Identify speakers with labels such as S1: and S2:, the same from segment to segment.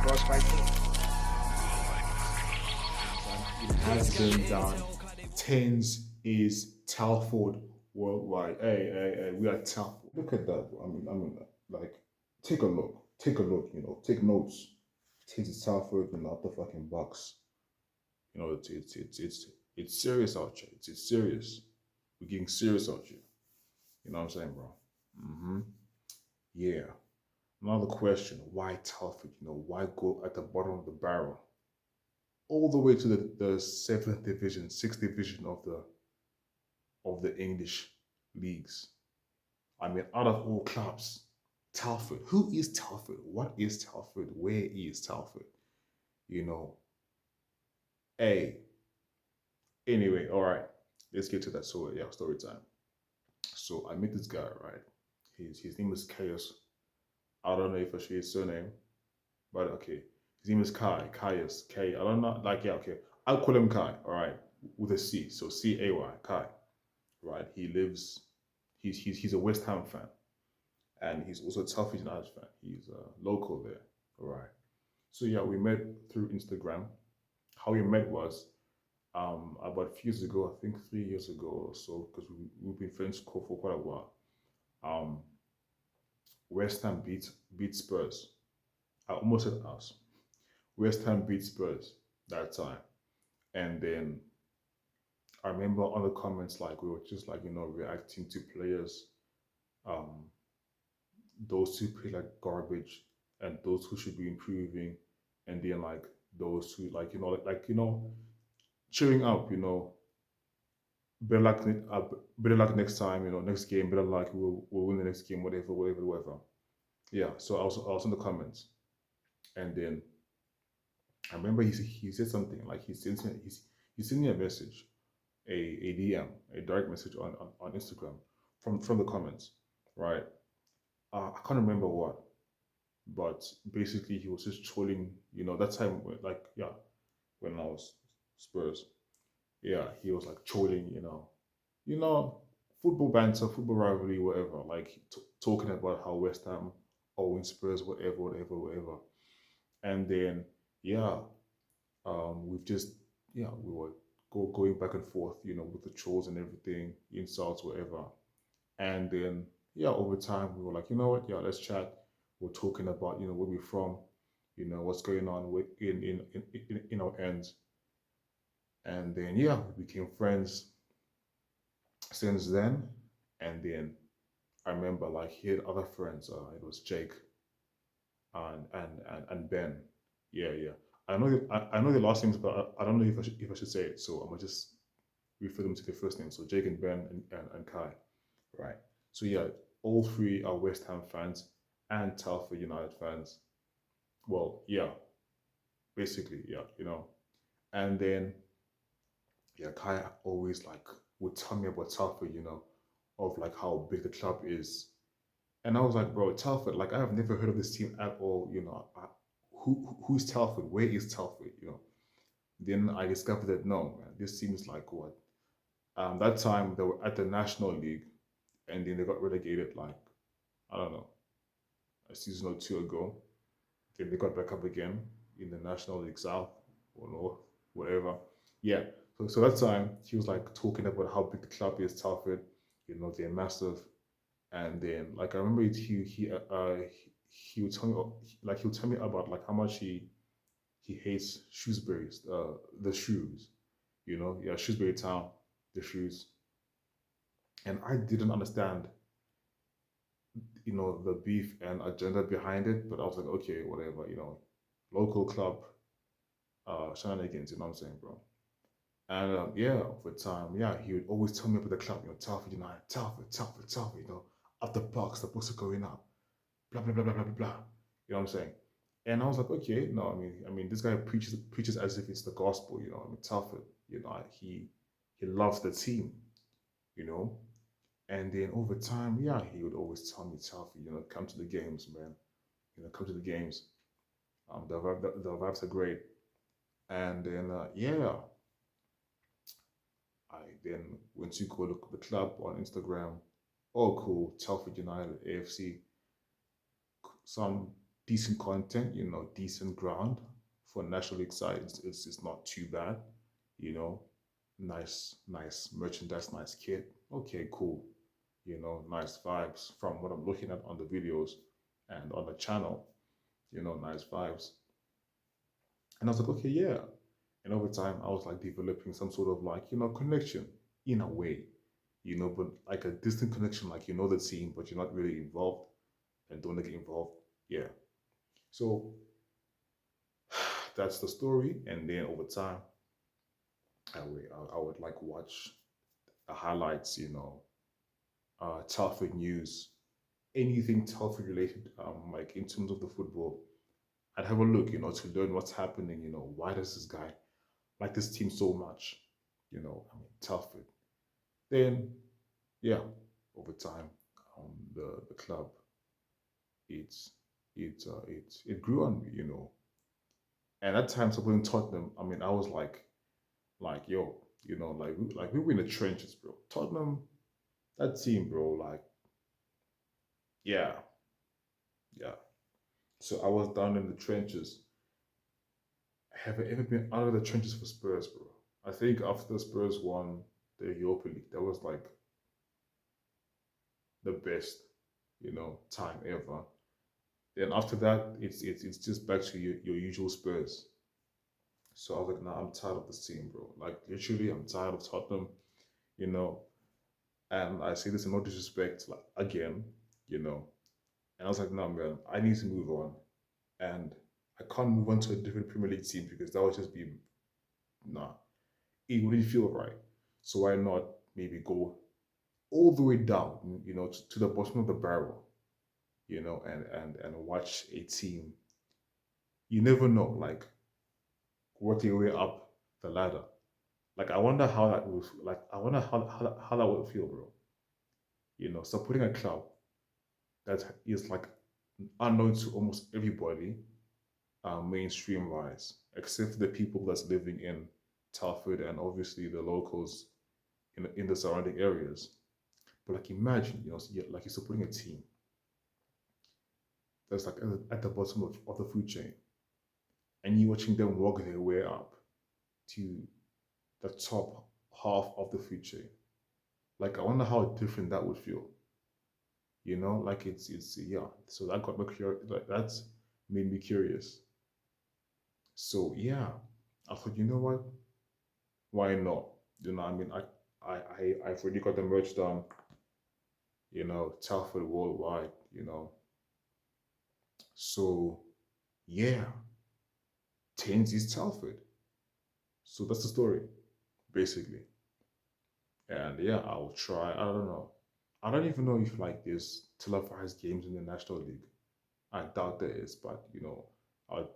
S1: cross fighting.
S2: It has been done. Tens is Telford worldwide. Hey, we are Telford. Look at that. Like, take a look. Take a look, take notes. Tens is Telford, not the fucking box. It's serious out here. It's serious. We're getting serious out here. You know what I'm saying, bro? Mm-hmm. Yeah. Another question, why Telford? Why go at the bottom of the barrel? All the way to the seventh division, sixth division of the English leagues. I mean, out of all clubs, Telford. Who is Telford? What is Telford? Where is Telford? You know, hey. Anyway, all right. Let's get to that. So yeah, story time. So I met this guy, right? His name is Chaos. I don't know if I should his surname, but okay. His name is Kai. Caius. K. I don't know. Like, yeah, okay. I'll call him Kai, all right, with a C. So Cay, Kai, right? He's a West Ham fan, and he's also a Telford United fan. He's local there, all right. So yeah, we met through Instagram. How we met was about a few years ago, I think 3 years ago or so, because we've been friends for quite a while. Um, West Ham beat Spurs. I almost said us. West Ham beat Spurs that time. And then I remember on the comments, like we were just like, reacting to players, um, those who play like garbage and those who should be improving, and then like those who cheering up, better luck, better luck next time, next game, better luck, we'll win the next game, whatever. Yeah, so I was in the comments, and then I remember he said something like he sent me a message, a DM, a direct message on Instagram from the comments, right? I can't remember what, but basically he was just trolling. That time, like, yeah, when I was Spurs, yeah, he was like trolling. You know, football banter, football rivalry, whatever. Like talking about how West Ham owing Spurs, whatever. And then yeah, we've just we were going back and forth, with the trolls and everything, insults, whatever. And then yeah, over time we were like, you know what, yeah, let's chat. We're talking about where we're from, what's going on with in our ends. And then yeah, we became friends since then. And then I remember like he had other friends. It was Jake and Ben. Yeah. I know the last names, but I don't know if I should say it. So I'm gonna just refer them to their first name. So Jake and Ben and Kai, right? So yeah, all three are West Ham fans and Telford United fans. Well, yeah, basically, yeah, And then yeah, Kai always like would tell me about Telford, of like how big the club is. And I was like, bro, Telford, like I have never heard of this team at all. Who's Telford? Where is Telford? Then I discovered that no, man, this team is like what? That time they were at the National League, and then they got relegated like I don't know, a season or two ago. Then they got back up again in the National League South or North, whatever. Yeah. So that time he was like talking about how big the club is, Telford. They're massive. And then like I remember he would tell me like he'll tell me about like how much he hates Shrewsbury's the shoes. Yeah, Shrewsbury Town, the shoes. And I didn't understand, the beef and agenda behind it, but I was like, okay, whatever, local club shenanigans, you know what I'm saying, bro? And yeah, over time, yeah, he would always tell me about the club, Telford United, Telford, up the books are going up, blah blah blah blah blah blah blah. You know what I'm saying? And I was like, okay, no, I mean, this guy preaches as if it's the gospel, Telford, he loves the team, you know. And then over time, yeah, he would always tell me, Telford, come to the games, man. Come to the games. The vibes are great. And then yeah, I then went to go look at the club on Instagram. Oh, cool, Telford United AFC. Some decent content, decent ground for National League side. It's not too bad, you know, nice merchandise, nice kit. Okay, cool. Nice vibes from what I'm looking at on the videos and on the channel, nice vibes. And I was like, okay, yeah. And over time, I was like developing some sort of like, connection in a way, but like a distant connection, like you know the team, but you're not really involved and don't get involved. Yeah. So that's the story. And then over time, I would like watch the highlights, Telford news, anything Telford related, like in terms of the football. I'd have a look, to learn what's happening. Why does this guy like this team so much? Telford. Then, yeah, over time, the club, it's it grew on me, And at times, supporting Tottenham, I was like, yo, like we were in the trenches, bro. Tottenham, that team, bro, like, yeah, yeah. So I was down in the trenches. Have I ever been out of the trenches for Spurs, bro? I think after Spurs won the Europa League, that was like the best, time ever. Then after that, it's just back to your usual Spurs. So I was like, nah, I'm tired of this team, bro. Like literally, I'm tired of Tottenham, you know. And I say this in no disrespect, like again, you know. And I was like, no, man, I need to move on. And I can't move on to a different Premier League team because that would just be nah. It wouldn't feel right. So why not maybe go all the way down, to the bottom of the barrel, and watch a team. You never know, like work your way up the ladder. Like I wonder how that would like I wonder how that would feel, bro. Supporting a club that is like unknown to almost everybody, mainstream wise, except for the people that's living in Telford and obviously the locals in the surrounding areas. But like imagine, like you're supporting a team that's like at the bottom of the food chain, and you watching them work their way up to the top half of the food chain. Like I wonder how different that would feel. Like it's yeah. So that got me curious. Like that's made me curious. So yeah, I thought, you know what? Why not? I've already got the merch done. Telford worldwide. So yeah, Tains is Telford. So that's the story, basically. And yeah, I'll try. I don't know. I don't even know if like there's televised games in the National League. I doubt there is, but I'll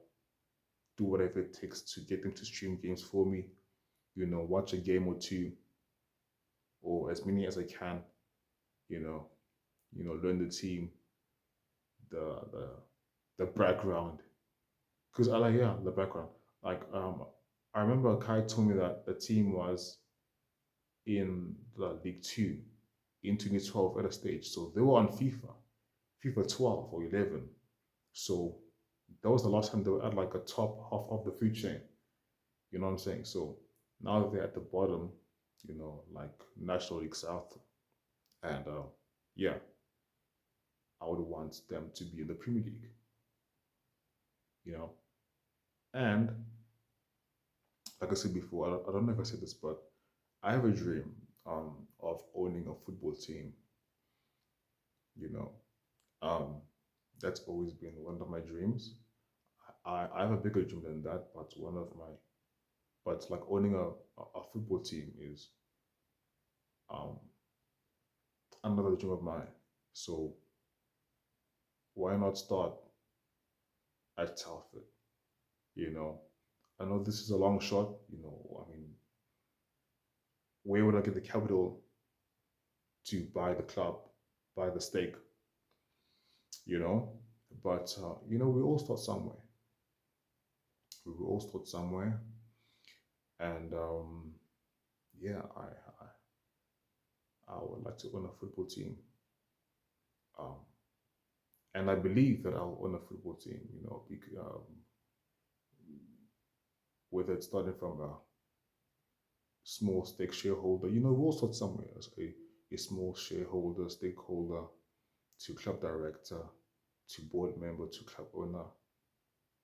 S2: do whatever it takes to get them to stream games for me. Watch a game or two or as many as I can. You know, learn the team, the the the background. Because I like yeah, the background. Like I remember Kai told me that the team was in the League Two in 2012 at a stage. So they were on FIFA 12 or 11. So that was the last time they were at like a top half of the food chain. You know what I'm saying? So now that they're at the bottom, like National League South, and yeah, I would want them to be in the Premier League, you know. And like I said before, I don't know if I said this, but I have a dream of owning a football team, you know. Um, that's always been one of my dreams. I have a bigger dream than that, but like owning a football team is um, another dream of mine. So why not start at Telford? You know, I know this is a long shot. Where would I get the capital to buy the club, buy the stake? You know, but we all start somewhere. We will all start somewhere, and yeah, I would like to own a football team. Um, And I believe that I'll own a football team, whether it's starting from a small stake shareholder, we'll start somewhere as a small shareholder, stakeholder, to club director, to board member, to club owner,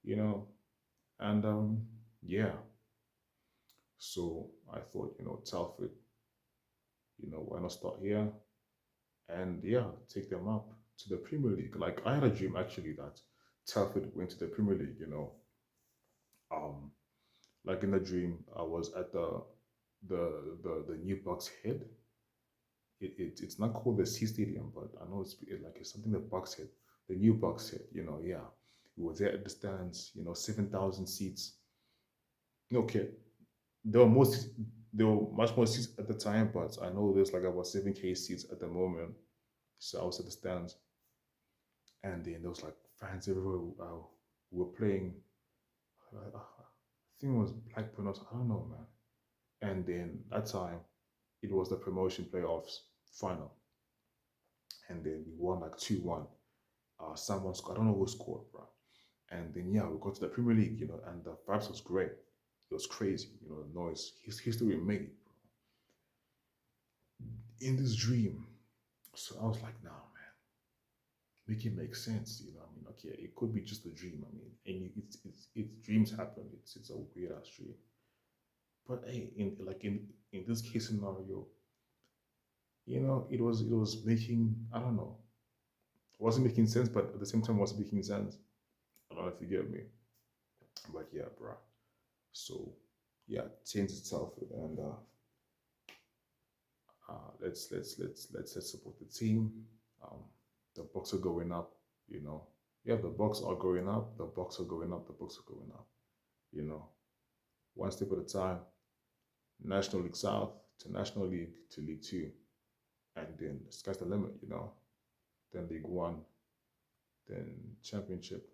S2: you know, and yeah. So I thought, Telford, why not start here? And yeah, take them up to the Premier League. Like I had a dream actually that Telford went to the Premier League. Um, like in the dream, I was at the new Bucks Head. It's not called the Sea Stadium, but I know it's something that Bucks Head, the new Bucks Head. Yeah, we were there at the stands. 7,000 seats. Okay, there were most there were much more seats at the time, but I know there's like about 7K seats at the moment. So I was at the stands, and then there was like fans everywhere. We were playing. I think it was Blackburn. I don't know, man. And then that time, it was the promotion playoffs final, and then we won like 2-1. Someone scored. I don't know who scored, bro. And then yeah, we got to the Premier League, and the vibes was great. It was crazy, the noise. History made, bro. In this dream. So I was like, nah, man, make it make sense. Okay, it could be just a dream. I mean, and it's dreams happen. It's a weird ass dream. But hey, in this case scenario, it was making, I don't know, it wasn't making sense, but at the same time, it was making sense. I don't know if you get me. But yeah, bro. So yeah, change itself, and let's support the team. Um, the Bucks are going up. Yeah, the Bucks are going up. The Bucks are going up. The Bucks are going up. One step at a time. National League South to National League to League Two, and then the sky's the limit. Then League One, then Championship,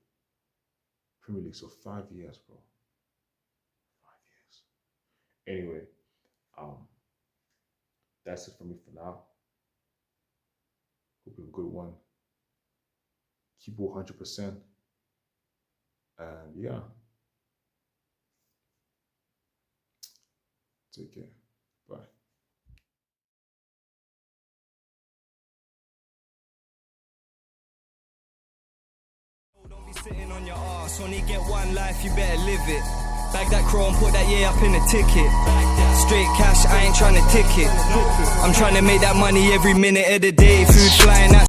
S2: Premier League. So 5 years, bro. 5 years. Anyway, that's it for me for now. Hope you have a good one. Keep 100%. And yeah. Take care. Bye.
S1: Don't be sitting on your ass. Only get one life, you better live it. Bag that chrome, put that year up in the ticket. Straight cash, I ain't trying to tick it. I'm trying to make that money every minute of the day. Food flying out.